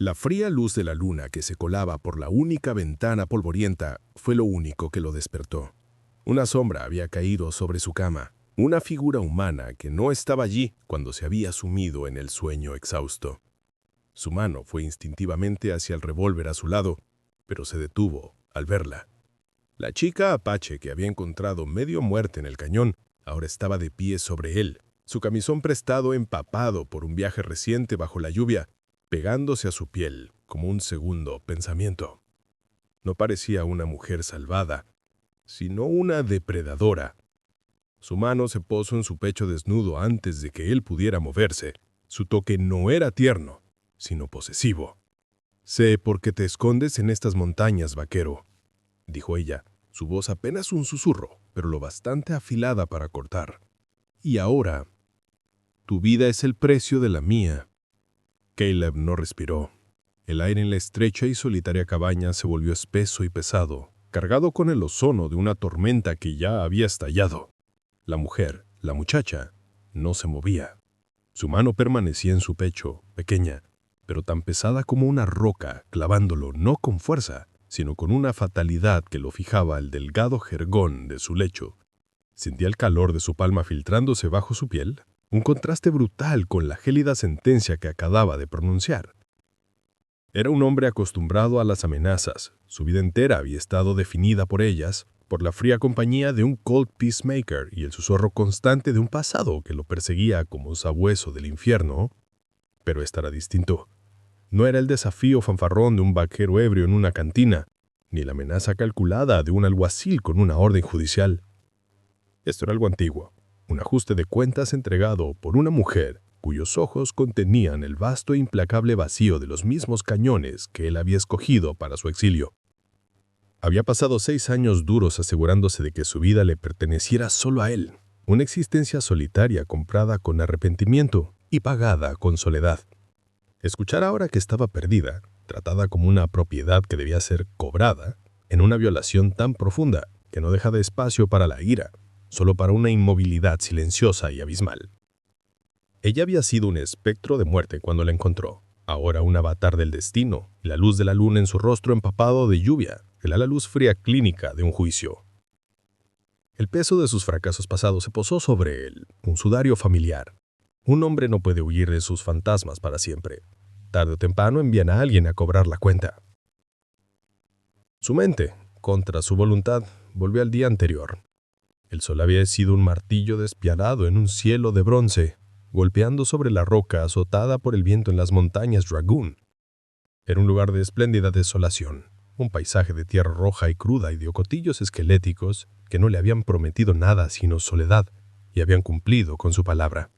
La fría luz de la luna que se colaba por la única ventana polvorienta fue lo único que lo despertó. Una sombra había caído sobre su cama, una figura humana que no estaba allí cuando se había sumido en el sueño exhausto. Su mano fue instintivamente hacia el revólver a su lado, pero se detuvo al verla. La chica apache que había encontrado medio muerta en el cañón ahora estaba de pie sobre él, su camisón prestado empapado por un viaje reciente bajo la lluvia, pegándose a su piel como un segundo pensamiento. No parecía una mujer salvada, sino una depredadora. Su mano se posó en su pecho desnudo antes de que él pudiera moverse. Su toque no era tierno, sino posesivo. «Sé por qué te escondes en estas montañas, vaquero», dijo ella, su voz apenas un susurro, pero lo bastante afilada para cortar. «Y ahora, tu vida es el precio de la mía». Caleb no respiró. El aire en la estrecha y solitaria cabaña se volvió espeso y pesado, cargado con el ozono de una tormenta que ya había estallado. La mujer, la muchacha, no se movía. Su mano permanecía en su pecho, pequeña, pero tan pesada como una roca, clavándolo no con fuerza, sino con una fatalidad que lo fijaba al delgado jergón de su lecho. Sentía el calor de su palma filtrándose bajo su piel, un contraste brutal con la gélida sentencia que acababa de pronunciar. Era un hombre acostumbrado a las amenazas. Su vida entera había estado definida por ellas, por la fría compañía de un cold peacemaker y el susurro constante de un pasado que lo perseguía como un sabueso del infierno. Pero esto era distinto. No era el desafío fanfarrón de un vaquero ebrio en una cantina, ni la amenaza calculada de un alguacil con una orden judicial. Esto era algo antiguo, un ajuste de cuentas entregado por una mujer cuyos ojos contenían el vasto e implacable vacío de los mismos cañones que él había escogido para su exilio. Había pasado 6 años duros asegurándose de que su vida le perteneciera solo a él, una existencia solitaria comprada con arrepentimiento y pagada con soledad. Escuchar ahora que estaba perdida, tratada como una propiedad que debía ser cobrada, en una violación tan profunda que no dejaba espacio para la ira, solo para una inmovilidad silenciosa y abismal. Ella había sido un espectro de muerte cuando la encontró, ahora un avatar del destino, y la luz de la luna en su rostro empapado de lluvia, era la luz fría clínica de un juicio. El peso de sus fracasos pasados se posó sobre él, un sudario familiar. Un hombre no puede huir de sus fantasmas para siempre. Tarde o temprano envían a alguien a cobrar la cuenta. Su mente, contra su voluntad, volvió al día anterior. El sol había sido un martillo despiadado en un cielo de bronce, golpeando sobre la roca azotada por el viento en las montañas Dragoon. Era un lugar de espléndida desolación, un paisaje de tierra roja y cruda y de ocotillos esqueléticos que no le habían prometido nada sino soledad y habían cumplido con su palabra.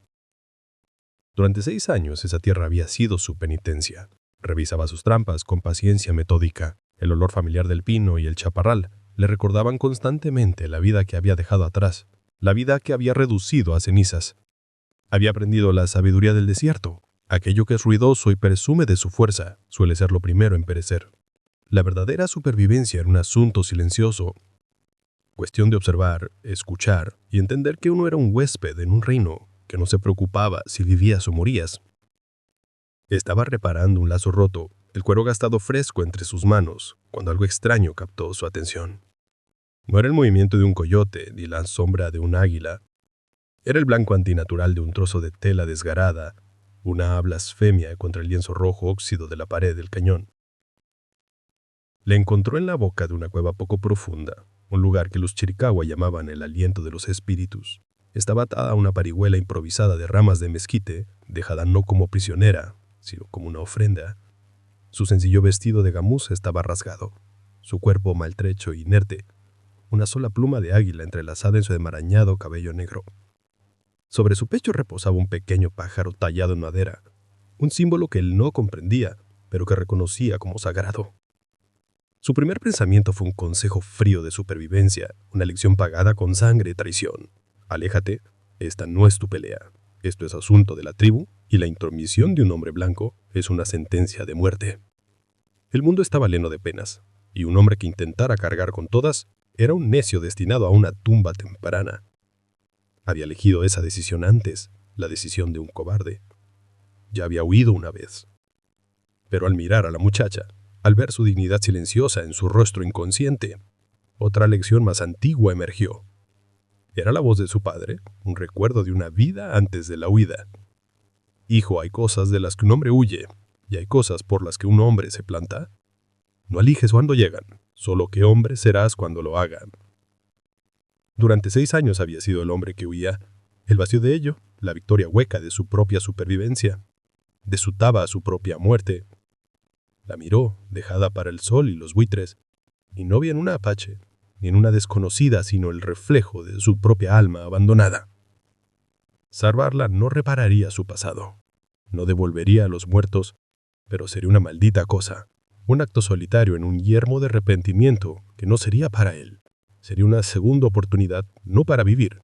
Durante 6 años esa tierra había sido su penitencia. Revisaba sus trampas con paciencia metódica. El olor familiar del pino y el chaparral le recordaban constantemente la vida que había dejado atrás, la vida que había reducido a cenizas. Había aprendido la sabiduría del desierto. Aquello que es ruidoso y presume de su fuerza suele ser lo primero en perecer. La verdadera supervivencia era un asunto silencioso, cuestión de observar, escuchar y entender que uno era un huésped en un reino que no se preocupaba si vivías o morías. Estaba reparando un lazo roto, el cuero gastado fresco entre sus manos, cuando algo extraño captó su atención. No era el movimiento de un coyote ni la sombra de un águila. Era el blanco antinatural de un trozo de tela desgarada, una blasfemia contra el lienzo rojo óxido de la pared del cañón. Le encontró en la boca de una cueva poco profunda, un lugar que los Chiricahua llamaban el aliento de los espíritus. Estaba atada a una parihuela improvisada de ramas de mezquite, dejada no como prisionera, sino como una ofrenda. Su sencillo vestido de gamuza estaba rasgado, su cuerpo maltrecho e inerte, una sola pluma de águila entrelazada en su enmarañado cabello negro. Sobre su pecho reposaba un pequeño pájaro tallado en madera, un símbolo que él no comprendía, pero que reconocía como sagrado. Su primer pensamiento fue un consejo frío de supervivencia, una lección pagada con sangre y traición. Aléjate, esta no es tu pelea. Esto es asunto de la tribu y la intromisión de un hombre blanco es una sentencia de muerte. El mundo estaba lleno de penas, y un hombre que intentara cargar con todas era un necio destinado a una tumba temprana. Había elegido esa decisión antes, la decisión de un cobarde. Ya había huido una vez. Pero al mirar a la muchacha, al ver su dignidad silenciosa en su rostro inconsciente, otra lección más antigua emergió. Era la voz de su padre, un recuerdo de una vida antes de la huida. Hijo, hay cosas de las que un hombre huye, y hay cosas por las que un hombre se planta. No eliges cuándo llegan, solo qué hombre serás cuando lo hagan. Durante 6 años había sido el hombre que huía, el vacío de ello, la victoria hueca de su propia supervivencia, de su taba a su propia muerte. La miró, dejada para el sol y los buitres, y no vio en una apache, ni en una desconocida, sino el reflejo de su propia alma abandonada. Salvarla no repararía su pasado, no devolvería a los muertos, pero sería una maldita cosa, un acto solitario en un yermo de arrepentimiento que no sería para él. Sería una segunda oportunidad no para vivir,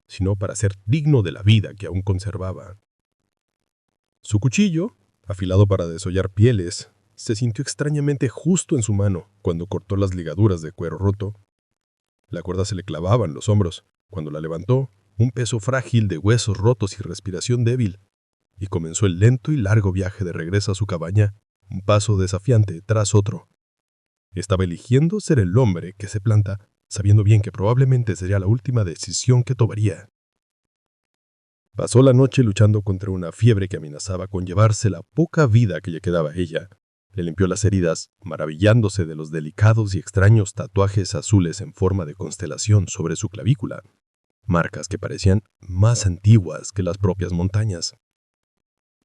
sino para ser digno de la vida que aún conservaba. Su cuchillo, afilado para desollar pieles, se sintió extrañamente justo en su mano cuando cortó las ligaduras de cuero roto. La cuerda se le clavaba en los hombros. Cuando la levantó, un peso frágil de huesos rotos y respiración débil, y comenzó el lento y largo viaje de regreso a su cabaña, un paso desafiante tras otro. Estaba eligiendo ser el hombre que se planta, sabiendo bien que probablemente sería la última decisión que tomaría. Pasó la noche luchando contra una fiebre que amenazaba con llevarse la poca vida que le quedaba a ella. Le limpió las heridas, maravillándose de los delicados y extraños tatuajes azules en forma de constelación sobre su clavícula, marcas que parecían más antiguas que las propias montañas.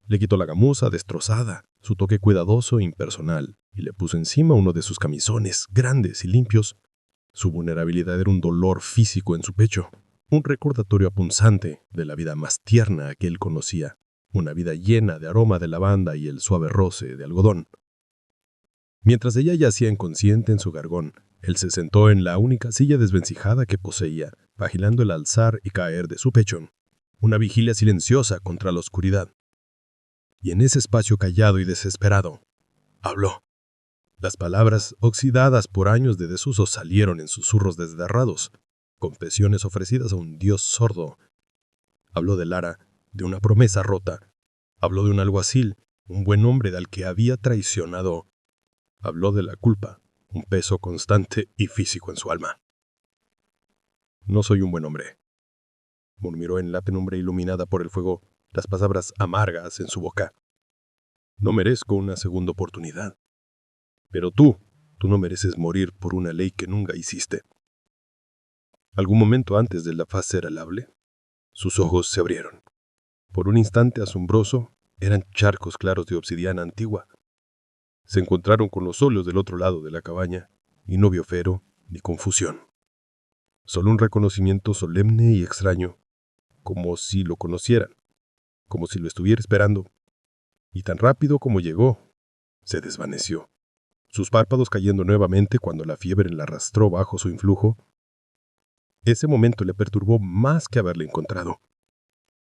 Le quitó la gamuza destrozada, su toque cuidadoso e impersonal, y le puso encima uno de sus camisones, grandes y limpios. Su vulnerabilidad era un dolor físico en su pecho, un recordatorio punzante de la vida más tierna que él conocía, una vida llena de aroma de lavanda y el suave roce de algodón. Mientras ella yacía inconsciente en su gargón, él se sentó en la única silla desvencijada que poseía, vigilando el alzar y caer de su pecho, una vigilia silenciosa contra la oscuridad. Y en ese espacio callado y desesperado, habló. Las palabras, oxidadas por años de desuso, salieron en susurros desgarrados, confesiones ofrecidas a un dios sordo. Habló de Lara, de una promesa rota. Habló de un alguacil, un buen hombre al que había traicionado. Habló de la culpa, un peso constante y físico en su alma. No soy un buen hombre, murmuró en la penumbra iluminada por el fuego, las palabras amargas en su boca. No merezco una segunda oportunidad. Pero tú no mereces morir por una ley que nunca hiciste. Algún momento antes de la faz ser alable, sus ojos se abrieron. Por un instante asombroso, eran charcos claros de obsidiana antigua. Se encontraron con los óleos del otro lado de la cabaña, y no vio fero ni confusión. Solo un reconocimiento solemne y extraño, como si lo conocieran, como si lo estuviera esperando. Y tan rápido como llegó, se desvaneció, sus párpados cayendo nuevamente cuando la fiebre la arrastró bajo su influjo. Ese momento le perturbó más que haberle encontrado.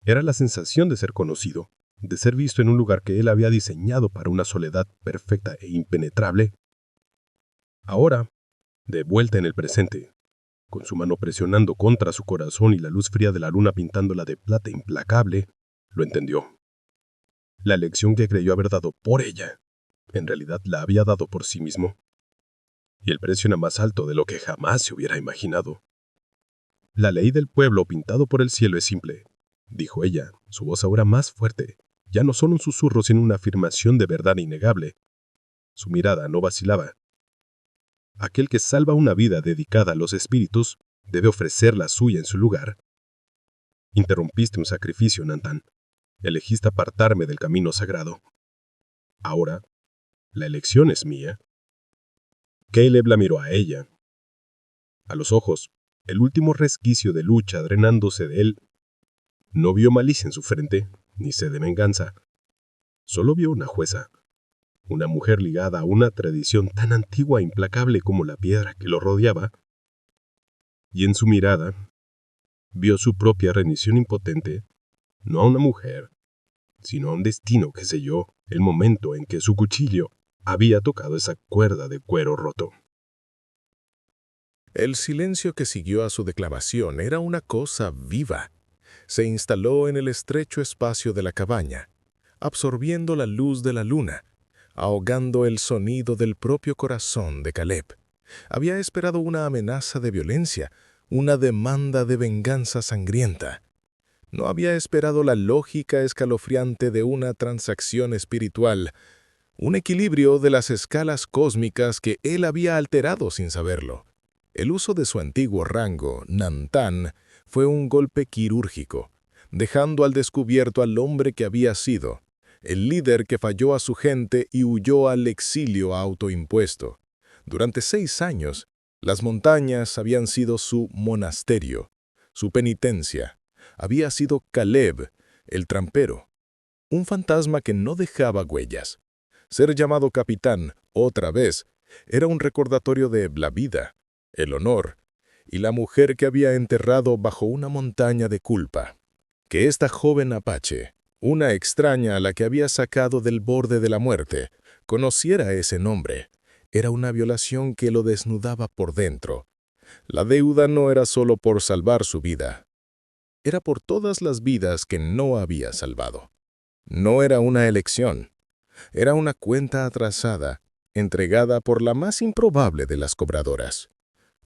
Era la sensación de ser conocido, de ser visto en un lugar que él había diseñado para una soledad perfecta e impenetrable. Ahora, de vuelta en el presente, con su mano presionando contra su corazón y la luz fría de la luna pintándola de plata implacable, lo entendió. La lección que creyó haber dado por ella, en realidad la había dado por sí mismo. Y el precio era más alto de lo que jamás se hubiera imaginado. La ley del pueblo pintado por el cielo es simple, dijo ella, su voz ahora más fuerte. Ya no son un susurro sino una afirmación de verdad innegable. Su mirada no vacilaba. Aquel que salva una vida dedicada a los espíritus debe ofrecer la suya en su lugar. Interrumpiste un sacrificio, Nantan. Elegiste apartarme del camino sagrado. Ahora, la elección es mía. Caleb la miró a ella. A los ojos, el último resquicio de lucha drenándose de él. No vio malicia en su frente, ni sed de venganza. Solo vio una jueza, una mujer ligada a una tradición tan antigua e implacable como la piedra que lo rodeaba. Y en su mirada, vio su propia rendición impotente, no a una mujer, sino a un destino que selló el momento en que su cuchillo había tocado esa cuerda de cuero roto. El silencio que siguió a su declamación era una cosa viva. Se instaló en el estrecho espacio de la cabaña, absorbiendo la luz de la luna, ahogando el sonido del propio corazón de Caleb. Había esperado una amenaza de violencia, una demanda de venganza sangrienta. No había esperado la lógica escalofriante de una transacción espiritual, un equilibrio de las escalas cósmicas que él había alterado sin saberlo. El uso de su antiguo rango, Nantan, fue un golpe quirúrgico, dejando al descubierto al hombre que había sido, el líder que falló a su gente y huyó al exilio autoimpuesto. Durante 6 años, las montañas habían sido su monasterio, su penitencia. Había sido Caleb, el trampero, un fantasma que no dejaba huellas. Ser llamado capitán, otra vez, era un recordatorio de la vida, el honor y la mujer que había enterrado bajo una montaña de culpa. Que esta joven apache, una extraña a la que había sacado del borde de la muerte, conociera ese nombre, era una violación que lo desnudaba por dentro. La deuda no era solo por salvar su vida, era por todas las vidas que no había salvado. No era una elección, era una cuenta atrasada, entregada por la más improbable de las cobradoras.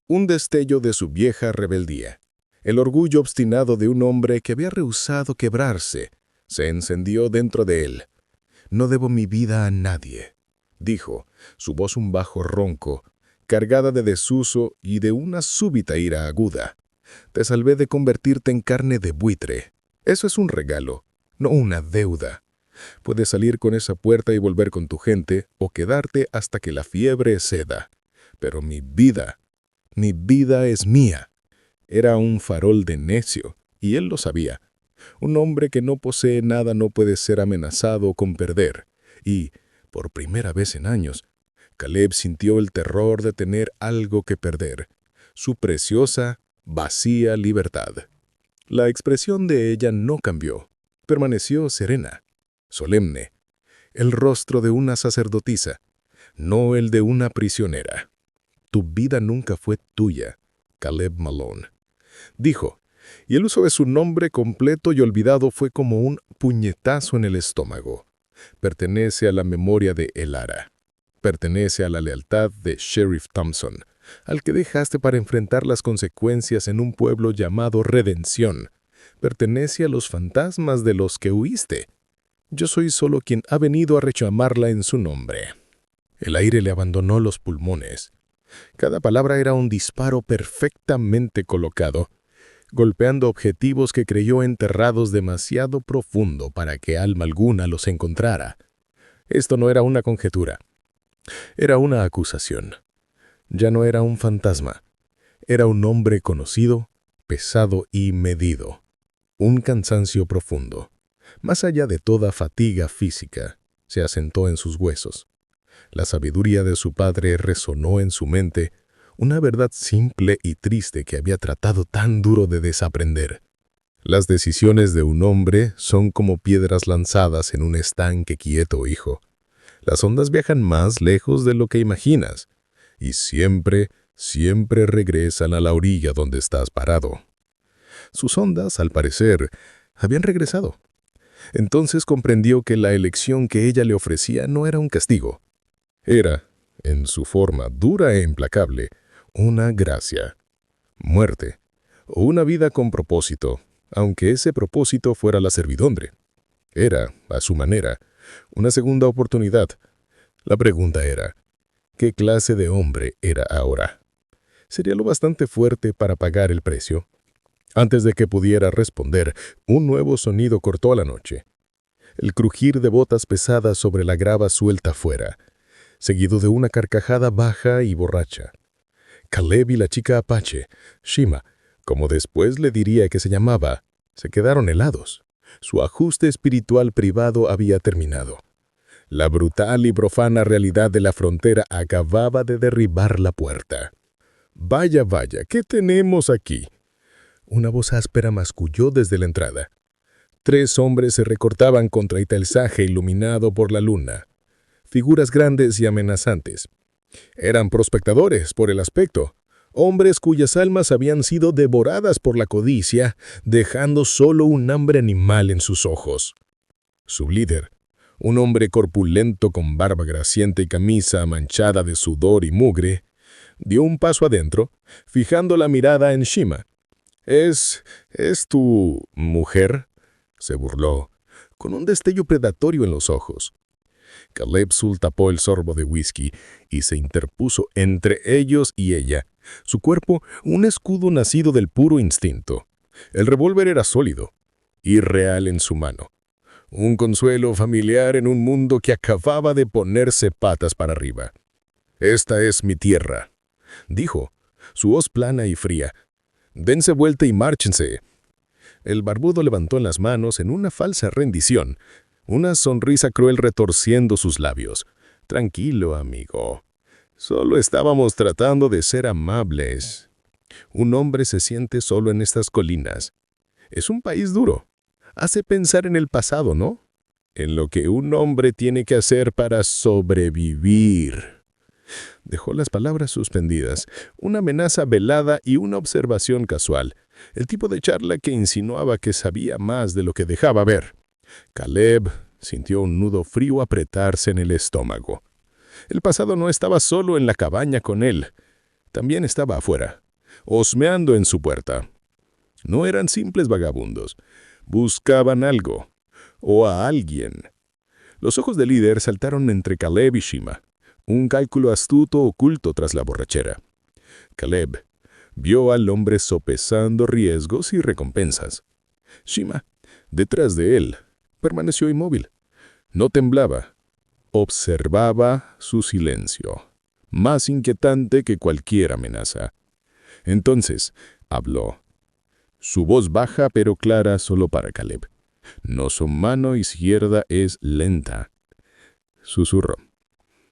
Un destello de su vieja rebeldía. El orgullo obstinado de un hombre que había rehusado quebrarse se encendió dentro de él. «No debo mi vida a nadie», dijo, su voz un bajo ronco, cargada de desuso y de una súbita ira aguda. «Te salvé de convertirte en carne de buitre. Eso es un regalo, no una deuda. Puedes salir con esa puerta y volver con tu gente o quedarte hasta que la fiebre ceda. Pero mi vida es mía». Era un farol de necio, y él lo sabía. Un hombre que no posee nada no puede ser amenazado con perder. Y, por primera vez en años, Caleb sintió el terror de tener algo que perder. Su preciosa, vacía libertad. La expresión de ella no cambió. Permaneció serena, solemne. El rostro de una sacerdotisa, no el de una prisionera. «Tu vida nunca fue tuya, Caleb Malone», dijo, y el uso de su nombre completo y olvidado fue como un puñetazo en el estómago. Pertenece a la memoria de Elara. Pertenece a la lealtad de Sheriff Thompson, al que dejaste para enfrentar las consecuencias en un pueblo llamado Redención. Pertenece a los fantasmas de los que huiste. Yo soy solo quien ha venido a reclamarla en su nombre. El aire le abandonó los pulmones. Cada palabra era un disparo perfectamente colocado, golpeando objetivos que creyó enterrados demasiado profundo para que alma alguna los encontrara. Esto no era una conjetura. Era una acusación. Ya no era un fantasma. Era un hombre conocido, pesado y medido. Un cansancio profundo, más allá de toda fatiga física, se asentó en sus huesos. La sabiduría de su padre resonó en su mente, una verdad simple y triste que había tratado tan duro de desaprender. Las decisiones de un hombre son como piedras lanzadas en un estanque quieto, hijo. Las ondas viajan más lejos de lo que imaginas, y siempre regresan a la orilla donde estás parado. Sus ondas, al parecer, habían regresado. Entonces comprendió que la elección que ella le ofrecía no era un castigo. Era, en su forma dura e implacable, una gracia, muerte, o una vida con propósito, aunque ese propósito fuera la servidumbre. Era, a su manera, una segunda oportunidad. La pregunta era, ¿qué clase de hombre era ahora? ¿Sería lo bastante fuerte para pagar el precio? Antes de que pudiera responder, un nuevo sonido cortó la noche. El crujir de botas pesadas sobre la grava suelta afuera, seguido de una carcajada baja y borracha. Caleb y la chica apache, Shima, como después le diría que se llamaba, se quedaron helados. Su ajuste espiritual privado había terminado. La brutal y profana realidad de la frontera acababa de derribar la puerta. «Vaya, vaya, ¿qué tenemos aquí?», una voz áspera masculló desde la entrada. 3 hombres se recortaban contra el paisaje iluminado por la luna. Figuras grandes y amenazantes. Eran prospectadores, por el aspecto. Hombres cuyas almas habían sido devoradas por la codicia, dejando solo un hambre animal en sus ojos. Su líder, Un hombre corpulento con barba grasienta y camisa manchada de sudor y mugre, dio un paso adentro, fijando la mirada en Shima. ¿Es tu mujer?», se burló, con un destello predatorio en los ojos. Caleb Sul tapó el sorbo de whisky y se interpuso entre ellos y ella, su cuerpo un escudo nacido del puro instinto. El revólver era sólido, irreal en su mano. Un consuelo familiar en un mundo que acababa de ponerse patas para arriba. «Esta es mi tierra», dijo, su voz plana y fría. «Dense vuelta y márchense». El barbudo levantó las manos en una falsa rendición, una sonrisa cruel retorciendo sus labios. «Tranquilo, amigo. Solo estábamos tratando de ser amables. Un hombre se siente solo en estas colinas. Es un país duro. Hace pensar en el pasado, ¿no? En lo que un hombre tiene que hacer para sobrevivir». Dejó las palabras suspendidas, una amenaza velada y una observación casual, el tipo de charla que insinuaba que sabía más de lo que dejaba ver. Caleb sintió un nudo frío apretarse en el estómago. El pasado no estaba solo en la cabaña con él, también estaba afuera, husmeando en su puerta. No eran simples vagabundos, buscaban algo, o a alguien. Los ojos del líder saltaron entre Caleb y Shima, un cálculo astuto oculto tras la borrachera. Caleb vio al hombre sopesando riesgos y recompensas. Shima, detrás de él, permaneció inmóvil. No temblaba. Observaba su silencio, más inquietante que cualquier amenaza. Entonces habló. Su voz baja pero clara solo para Caleb. «No, su mano izquierda es lenta», susurró,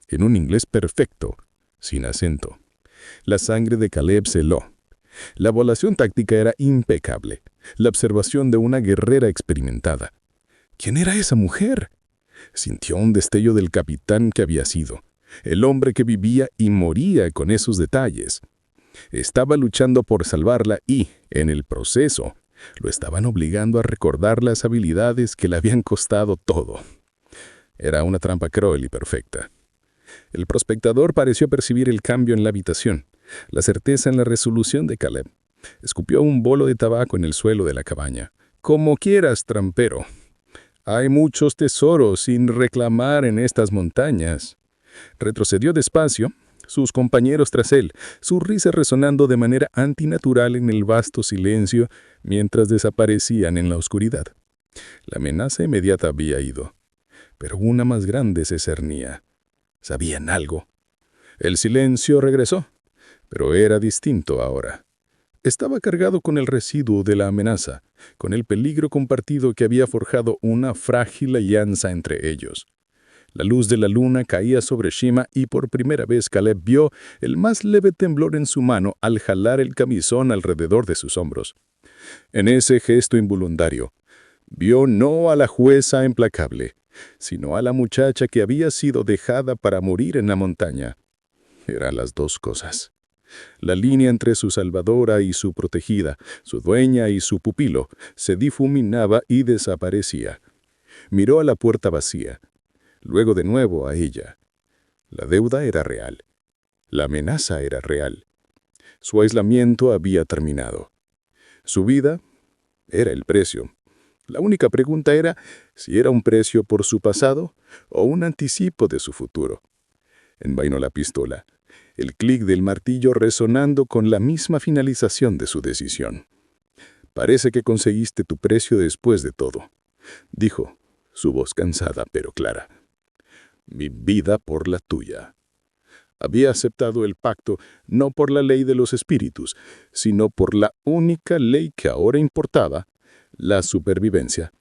en un inglés perfecto, sin acento. La sangre de Caleb se heló. La evaluación táctica era impecable, la observación de una guerrera experimentada. ¿Quién era esa mujer? Sintió un destello del capitán que había sido, el hombre que vivía y moría con esos detalles. Estaba luchando por salvarla y, en el proceso, lo estaban obligando a recordar las habilidades que le habían costado todo. Era una trampa cruel y perfecta. El prospectador pareció percibir el cambio en la habitación, la certeza en la resolución de Caleb. Escupió un bolo de tabaco en el suelo de la cabaña. «Como quieras, trampero. Hay muchos tesoros sin reclamar en estas montañas». Retrocedió despacio, sus compañeros tras él, su risa resonando de manera antinatural en el vasto silencio mientras desaparecían en la oscuridad. La amenaza inmediata había ido, pero una más grande se cernía. Sabían algo. El silencio regresó, pero era distinto ahora. Estaba cargado con el residuo de la amenaza, con el peligro compartido que había forjado una frágil alianza entre ellos. La luz de la luna caía sobre Shima y por primera vez Caleb vio el más leve temblor en su mano al jalar el camisón alrededor de sus hombros. En ese gesto involuntario, vio no a la jueza implacable, sino a la muchacha que había sido dejada para morir en la montaña. Eran las dos cosas. La línea entre su salvadora y su protegida, su dueña y su pupilo, se difuminaba y desaparecía. Miró a la puerta vacía, luego de nuevo a ella. La deuda era real. La amenaza era real. Su aislamiento había terminado. Su vida era el precio. La única pregunta era si era un precio por su pasado o un anticipo de su futuro. Envainó la pistola, el clic del martillo resonando con la misma finalización de su decisión. «Parece que conseguiste tu precio después de todo», dijo, su voz cansada pero clara. «Mi vida por la tuya». Había aceptado el pacto no por la ley de los espíritus, sino por la única ley que ahora importaba, la supervivencia.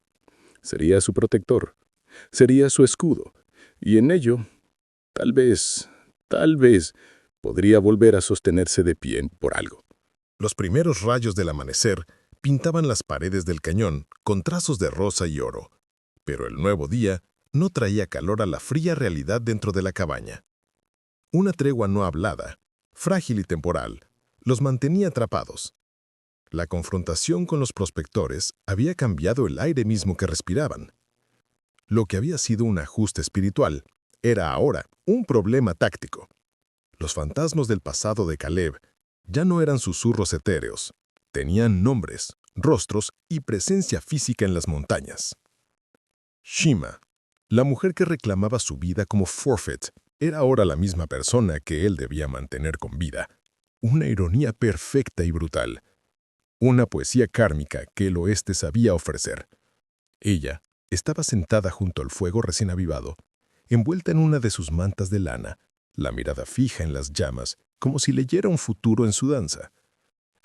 Sería su protector, sería su escudo, y en ello, tal vez, podría volver a sostenerse de pie por algo. Los primeros rayos del amanecer pintaban las paredes del cañón con trazos de rosa y oro, pero el nuevo día no traía calor a la fría realidad dentro de la cabaña. Una tregua no hablada, frágil y temporal, los mantenía atrapados. La confrontación con los prospectores había cambiado el aire mismo que respiraban. Lo que había sido un ajuste espiritual era ahora un problema táctico. Los fantasmas del pasado de Caleb ya no eran susurros etéreos. Tenían nombres, rostros y presencia física en las montañas. Shima, la mujer que reclamaba su vida como forfeit, era ahora la misma persona que él debía mantener con vida. Una ironía perfecta y brutal. Una poesía kármica que el oeste sabía ofrecer. Ella estaba sentada junto al fuego recién avivado, envuelta en una de sus mantas de lana, la mirada fija en las llamas, como si leyera un futuro en su danza.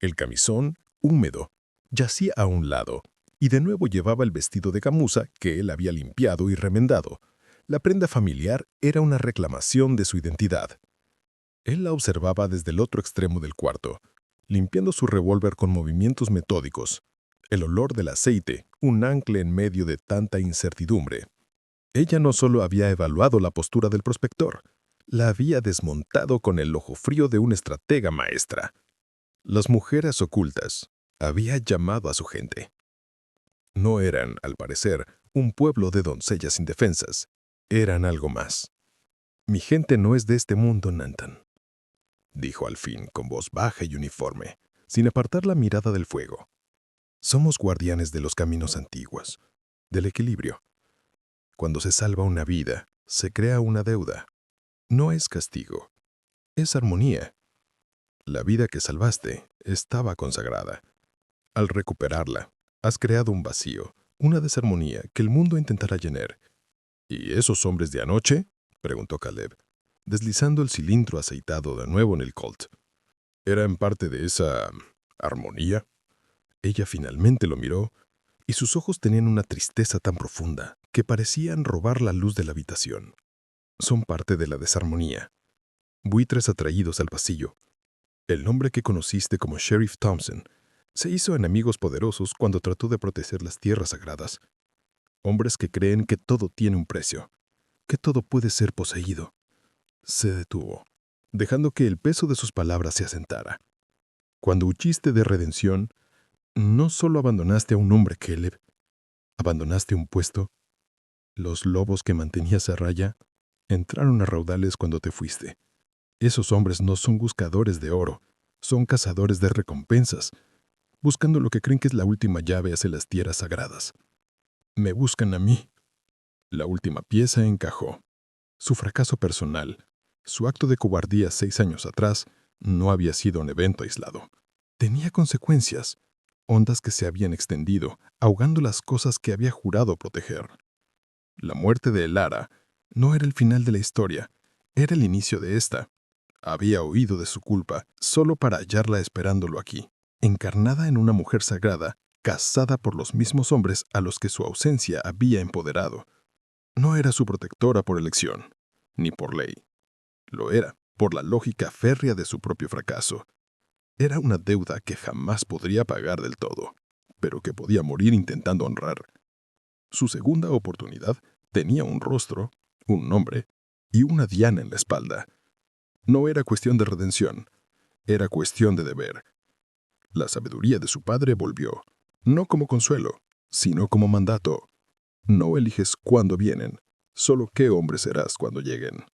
El camisón, húmedo, yacía a un lado, y de nuevo llevaba el vestido de gamuza que él había limpiado y remendado. La prenda familiar era una reclamación de su identidad. Él la observaba desde el otro extremo del cuarto, limpiando su revólver con movimientos metódicos. El olor del aceite, un ancla en medio de tanta incertidumbre. Ella no solo había evaluado la postura del prospector, la había desmontado con el ojo frío de una estratega maestra. Las mujeres ocultas había llamado a su gente. No eran, al parecer, un pueblo de doncellas indefensas. Eran algo más. «Mi gente no es de este mundo, Nantan», dijo al fin con voz baja y uniforme, sin apartar la mirada del fuego. «Somos guardianes de los caminos antiguos, del equilibrio. Cuando se salva una vida, se crea una deuda. No es castigo, es armonía. La vida que salvaste estaba consagrada. Al recuperarla, has creado un vacío, una desarmonía que el mundo intentará llenar». «¿Y esos hombres de anoche?», preguntó Caleb, deslizando el cilindro aceitado de nuevo en el Colt. «¿Eran parte de esa armonía?». Ella finalmente lo miró, y sus ojos tenían una tristeza tan profunda que parecían robar la luz de la habitación. «Son parte de la desarmonía. Buitres atraídos al pasillo. El hombre que conociste como Sheriff Thompson se hizo enemigos poderosos cuando trató de proteger las tierras sagradas. Hombres que creen que todo tiene un precio, que todo puede ser poseído». Se detuvo, dejando que el peso de sus palabras se asentara. «Cuando huiste de redención, no solo abandonaste a un hombre, Caleb, abandonaste un puesto. Los lobos que mantenías a raya entraron a raudales cuando te fuiste. Esos hombres no son buscadores de oro, son cazadores de recompensas, buscando lo que creen que es la última llave hacia las tierras sagradas. Me buscan a mí». La última pieza encajó. Su fracaso personal, su acto de cobardía 6 años atrás, no había sido un evento aislado. Tenía consecuencias, ondas que se habían extendido, ahogando las cosas que había jurado proteger. La muerte de Elara no era el final de la historia, era el inicio de esta. Había huido de su culpa solo para hallarla esperándolo aquí, encarnada en una mujer sagrada, casada por los mismos hombres a los que su ausencia había empoderado. No era su protectora por elección, ni por ley. Lo era por la lógica férrea de su propio fracaso. Era una deuda que jamás podría pagar del todo, pero que podía morir intentando honrar. Su segunda oportunidad tenía un rostro, un nombre y una diana en la espalda. No era cuestión de redención, era cuestión de deber. La sabiduría de su padre volvió, no como consuelo, sino como mandato. No eliges cuándo vienen, solo qué hombre serás cuando lleguen.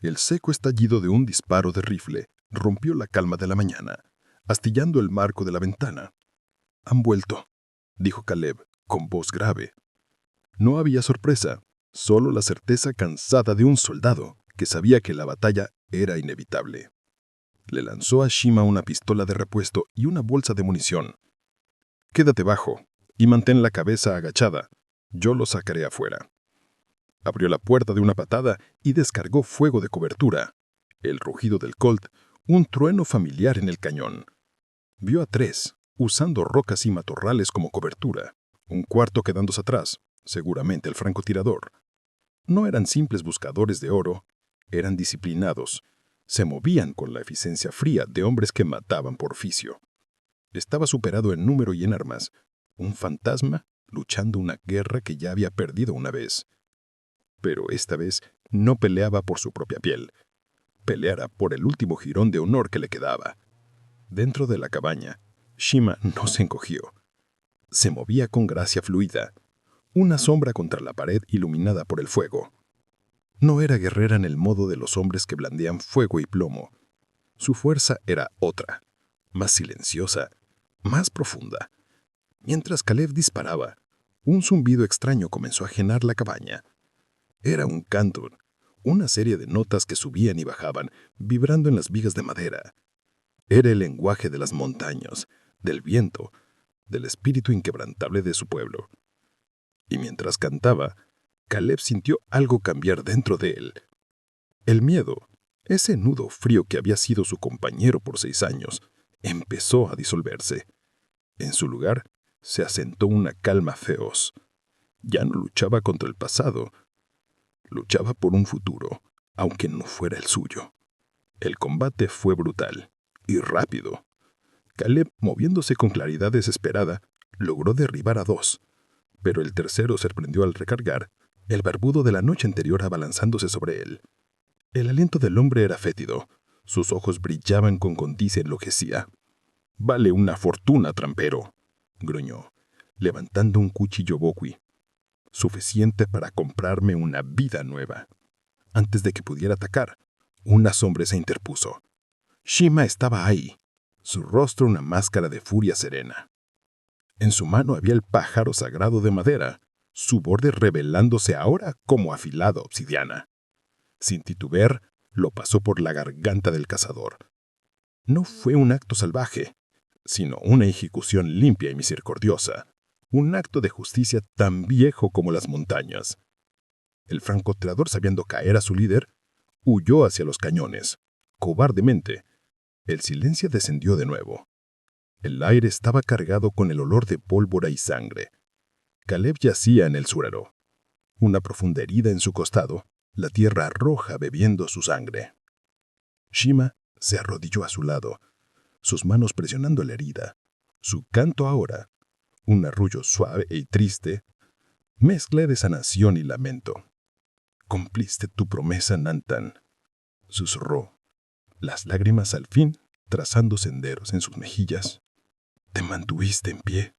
El seco estallido de un disparo de rifle rompió la calma de la mañana, astillando el marco de la ventana. «Han vuelto», dijo Caleb, con voz grave. No había sorpresa, solo la certeza cansada de un soldado que sabía que la batalla era inevitable. Le lanzó a Shima una pistola de repuesto y una bolsa de munición. «Quédate bajo y mantén la cabeza agachada. Yo lo sacaré afuera». Abrió la puerta de una patada y descargó fuego de cobertura. El rugido del Colt, un trueno familiar en el cañón. Vio a 3, usando rocas y matorrales como cobertura. Un cuarto quedándose atrás, seguramente el francotirador. No eran simples buscadores de oro, eran disciplinados. Se movían con la eficiencia fría de hombres que mataban por oficio. Estaba superado en número y en armas. Un fantasma luchando una guerra que ya había perdido una vez. Pero esta vez no peleaba por su propia piel. Peleara por el último jirón de honor que le quedaba. Dentro de la cabaña, Shima no se encogió. Se movía con gracia fluida. una sombra contra la pared iluminada por el fuego. No era guerrera en el modo de los hombres que blandean fuego y plomo. Su fuerza era otra, más silenciosa, más profunda. Mientras Caleb disparaba, un zumbido extraño comenzó a llenar la cabaña. Era un canto, una serie de notas que subían y bajaban, vibrando en las vigas de madera. Era el lenguaje de las montañas, del viento, del espíritu inquebrantable de su pueblo. Y mientras cantaba, Caleb sintió algo cambiar dentro de él. El miedo, ese nudo frío que había sido su compañero por 6 años, empezó a disolverse. En su lugar, se asentó una calma feroz. Ya no luchaba contra el pasado, luchaba por un futuro, aunque no fuera el suyo. El combate fue brutal y rápido. Caleb, moviéndose con claridad desesperada, logró derribar a 2, pero el tercero se prendió al recargar, el barbudo de la noche anterior abalanzándose sobre él. El aliento del hombre era fétido, sus ojos brillaban con codicia enloquecida. «Vale una fortuna, trampero», gruñó, levantando un cuchillo bokui. «Suficiente para comprarme una vida nueva». Antes de que pudiera atacar, una sombra se interpuso. Shima estaba ahí, su rostro una máscara de furia serena. En su mano había el pájaro sagrado de madera, su borde revelándose ahora como afilada obsidiana. Sin titubear, lo pasó por la garganta del cazador. No fue un acto salvaje, sino una ejecución limpia y misericordiosa, un acto de justicia tan viejo como las montañas. El francotirador, sabiendo caer a su líder, huyó hacia los cañones, cobardemente. El silencio descendió de nuevo. El aire estaba cargado con el olor de pólvora y sangre. Caleb yacía en el suelo, una profunda herida en su costado, la tierra roja bebiendo su sangre. Shima se arrodilló a su lado, sus manos presionando la herida. Su canto ahora, un arrullo suave y triste, mezcla de sanación y lamento. «Cumpliste tu promesa, Nantan», susurró, las lágrimas al fin trazando senderos en sus mejillas. «Te mantuviste en pie».